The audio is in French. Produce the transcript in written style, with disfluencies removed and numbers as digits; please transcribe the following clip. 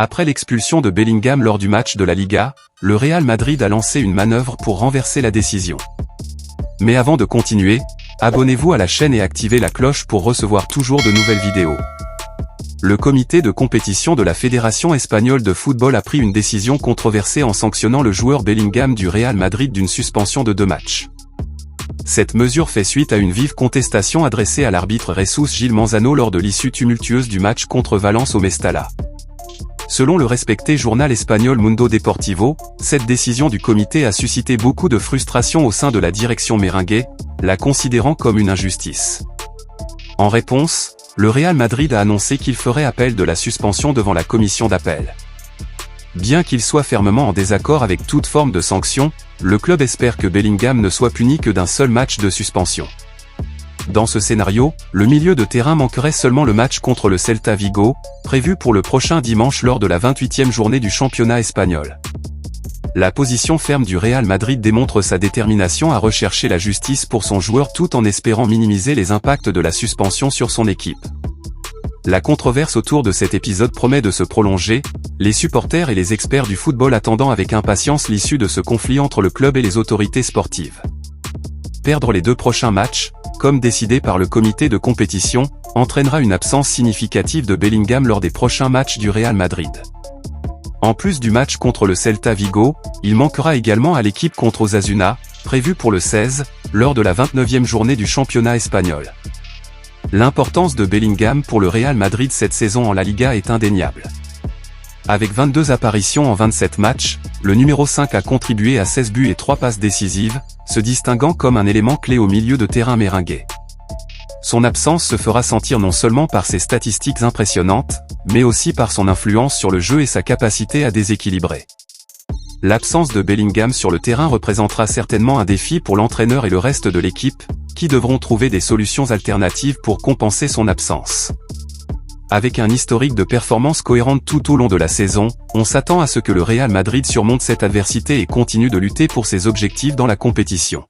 Après l'expulsion de Bellingham lors du match de la Liga, le Real Madrid a lancé une manœuvre pour renverser la décision. Mais avant de continuer, abonnez-vous à la chaîne et activez la cloche pour recevoir toujours de nouvelles vidéos. Le comité de compétition de la Fédération espagnole de football a pris une décision controversée en sanctionnant le joueur Bellingham du Real Madrid d'une suspension de 2 matchs. Cette mesure fait suite à une vive contestation adressée à l'arbitre Jesús Gil Manzano lors de l'issue tumultueuse du match contre Valence au Mestalla. Selon le respecté journal espagnol Mundo Deportivo, cette décision du comité a suscité beaucoup de frustration au sein de la direction merengue, la considérant comme une injustice. En réponse, le Real Madrid a annoncé qu'il ferait appel de la suspension devant la commission d'appel. Bien qu'il soit fermement en désaccord avec toute forme de sanction, le club espère que Bellingham ne soit puni que d'un seul match de suspension. Dans ce scénario, le milieu de terrain manquerait seulement le match contre le Celta Vigo, prévu pour le prochain dimanche lors de la 28e journée du championnat espagnol. La position ferme du Real Madrid démontre sa détermination à rechercher la justice pour son joueur tout en espérant minimiser les impacts de la suspension sur son équipe. La controverse autour de cet épisode promet de se prolonger, les supporters et les experts du football attendant avec impatience l'issue de ce conflit entre le club et les autorités sportives. Perdre les 2 prochains matchs, comme décidé par le comité de compétition, entraînera une absence significative de Bellingham lors des prochains matchs du Real Madrid. En plus du match contre le Celta Vigo, il manquera également à l'équipe contre Osasuna, prévu pour le 16, lors de la 29e journée du championnat espagnol. L'importance de Bellingham pour le Real Madrid cette saison en La Liga est indéniable. Avec 22 apparitions en 27 matchs, le numéro 5 a contribué à 16 buts et 3 passes décisives, se distinguant comme un élément clé au milieu de terrain merengue. Son absence se fera sentir non seulement par ses statistiques impressionnantes, mais aussi par son influence sur le jeu et sa capacité à déséquilibrer. L'absence de Bellingham sur le terrain représentera certainement un défi pour l'entraîneur et le reste de l'équipe, qui devront trouver des solutions alternatives pour compenser son absence. Avec un historique de performances cohérentes tout au long de la saison, on s'attend à ce que le Real Madrid surmonte cette adversité et continue de lutter pour ses objectifs dans la compétition.